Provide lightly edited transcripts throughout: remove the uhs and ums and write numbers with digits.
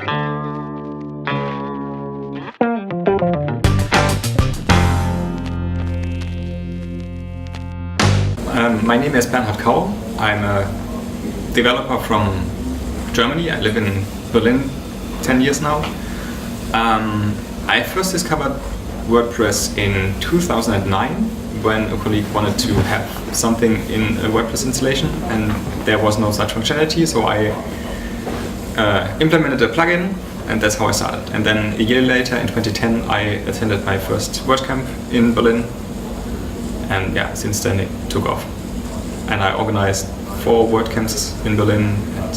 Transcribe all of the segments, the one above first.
My name is Bernhard. I'm a developer from Germany. I live in Berlin 10 years now. I first discovered WordPress in 2009 when a colleague wanted to have something in a WordPress installation and there was no such functionality, so I implemented a plugin and that's how I started. And then a year later, in 2010, I attended my first WordCamp in Berlin, and yeah, since then it took off. And I organized 4 WordCamps in Berlin and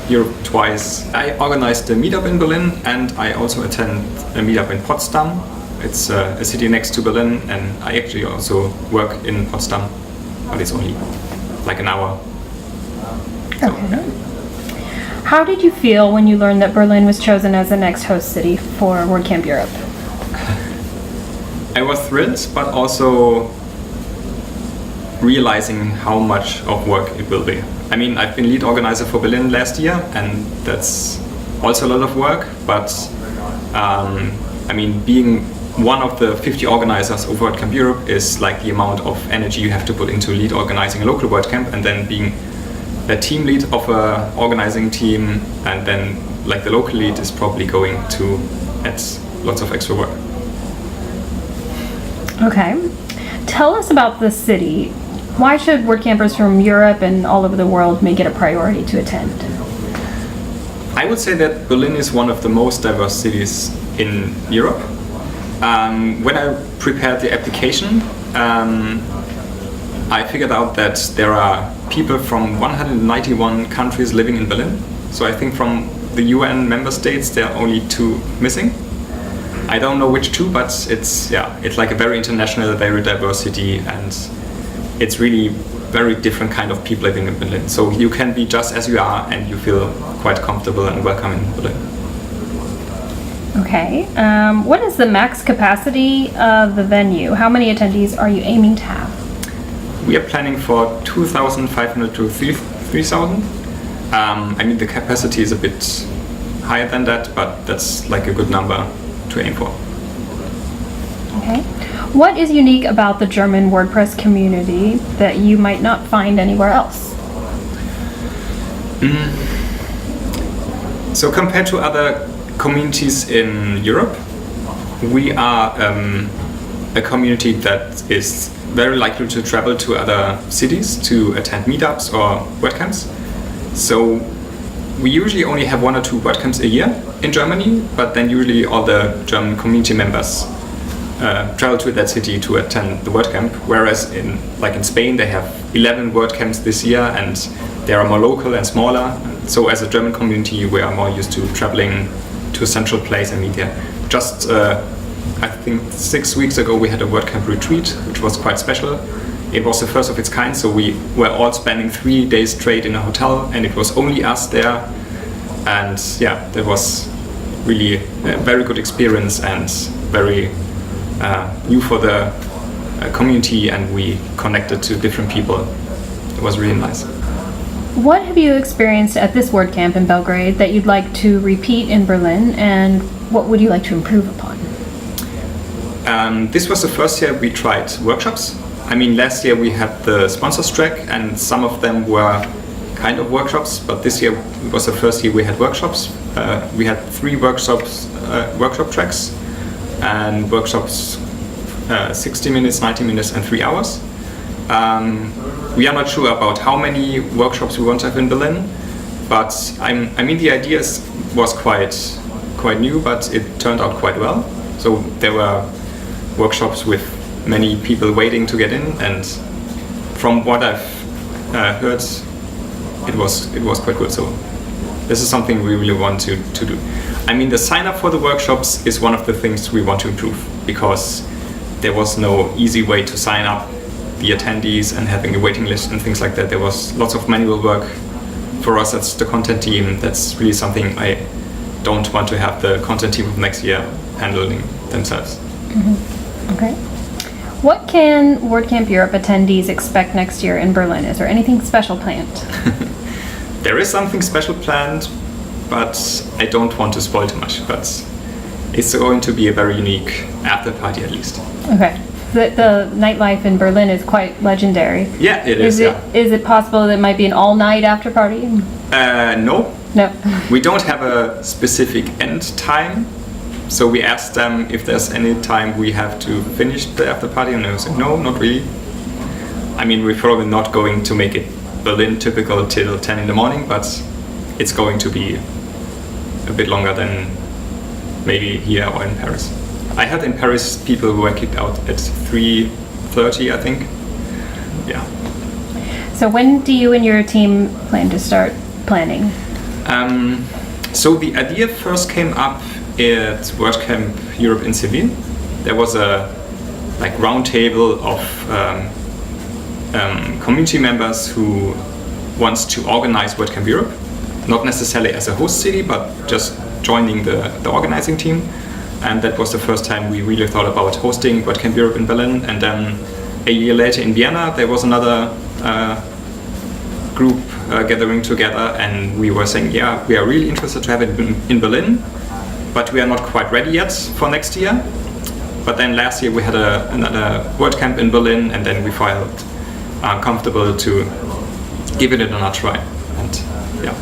Europe twice. I organized a meetup in Berlin and I also attend a meetup in Potsdam. It's a city next to Berlin, and I actually also work in Potsdam, but it's only like an hour. So, okay. Yeah. How did you feel when you learned that Berlin was chosen as the next host city for WordCamp Europe? I was thrilled, but also realizing how much of work it will be. I mean, I've been lead organizer for Berlin last year, and that's also a lot of work, but I mean, being one of the 50 organizers of WordCamp Europe is like the amount of energy you have to put into lead organizing a local WordCamp, and then being the team lead of a organizing team, and then like the local lead is probably going to add lots of extra work. Okay. Tell us about the city. Why should WordCampers from Europe and all over the world make it a priority to attend? I would say that Berlin is one of the most diverse cities in Europe. When I prepared the application, I figured out that there are people from 191 countries living in Berlin. So I think from the UN member states there are only 2 missing. I don't know which 2, but it's like a very international, very diverse city, and it's really very different kind of people living in Berlin. So you can be just as you are and you feel quite comfortable and welcome in Berlin. Okay. What is the max capacity of the venue? How many attendees are you aiming to have? We are planning for 2,500 to 3,000. I mean, the capacity is a bit higher than that, but that's like a good number to aim for. Okay. What is unique about the German WordPress community that you might not find anywhere else? So compared to other communities in Europe, we are a community that is very likely to travel to other cities to attend meetups or WordCamps. So we usually only have 1 or 2 WordCamps a year in Germany, but then usually all the German community members travel to that city to attend the WordCamp, whereas in Spain they have 11 WordCamps this year and they are more local and smaller. So as a German community we are more used to traveling to a central place and meet there. Just I think 6 weeks ago we had a WordCamp retreat, which was quite special. It was the first of its kind, so we were all spending 3 days straight in a hotel and it was only us there. And yeah, that was really a very good experience and very new for the community, and we connected to different people. It was really nice. What have you experienced at this WordCamp in Belgrade that you'd like to repeat in Berlin, and what would you like to improve upon? This was the first year we tried workshops. I mean, last year we had the sponsors track and some of them were kind of workshops, but this year was the first year we had workshops. We had 3 workshop tracks, and workshops 60 minutes, 90 minutes and 3 hours. We are not sure about how many workshops we want to have in Berlin, but I mean the idea was quite new, but it turned out quite well. So there were workshops with many people waiting to get in, and from what I've heard, it was quite good. So this is something we really want to do. I mean, the sign up for the workshops is one of the things we want to improve, because there was no easy way to sign up the attendees and having a waiting list and things like that. There was lots of manual work for us as the content team. That's really something I don't want to have the content team of next year handling themselves. Mm-hmm. Okay. What can WordCamp Europe attendees expect next year in Berlin? Is there anything special planned? There is something special planned, but I don't want to spoil too much. But it's going to be a very unique after party at least. Okay. The nightlife in Berlin is quite legendary. Yeah, it is. Is it possible that it might be an all-night after party? No. No. We don't have a specific end time. So we asked them if there's any time we have to finish the after party, and they said no, not really. I mean, we're probably not going to make it Berlin typical till 10 in the morning, but it's going to be a bit longer than maybe here or in Paris. I heard in Paris people were kicked out at 3:30, I think. Yeah. So when do you and your team plan to start planning? So the idea first came up at WordCamp Europe in Seville. There was a round table of community members who wants to organize WordCamp Europe, not necessarily as a host city, but just joining the organizing team. And that was the first time we really thought about hosting WordCamp Europe in Berlin. And then a year later in Vienna, there was another group gathering together, and we were saying, yeah, we are really interested to have it in Berlin, but we are not quite ready yet for next year. But then last year we had another WordCamp in Berlin, and then we felt comfortable to give it another try. And yeah.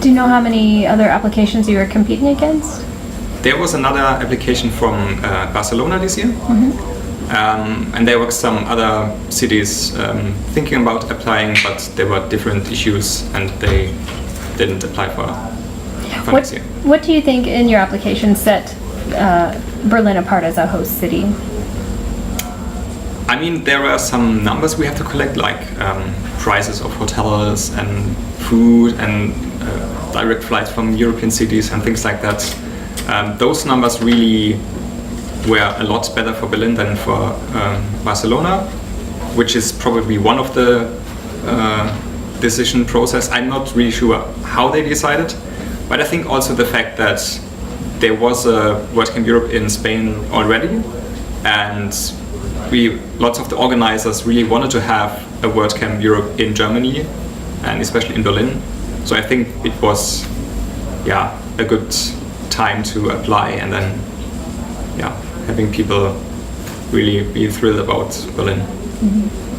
Do you know how many other applications you were competing against? There was another application from Barcelona this year. And there were some other cities thinking about applying, but there were different issues and they didn't apply for next year. What do you think in your application set Berlin apart as a host city? I mean, there are some numbers we have to collect, like prices of hotels and food and direct flights from European cities and things like that. Those numbers really were a lot better for Berlin than for Barcelona, which is probably one of the decision process. I'm not really sure how they decided, but I think also the fact that there was a WordCamp Europe in Spain already, and lots of the organizers really wanted to have a WordCamp Europe in Germany, and especially in Berlin. So I think it was, a good time to apply, and then, having people really be thrilled about Berlin. Mm-hmm.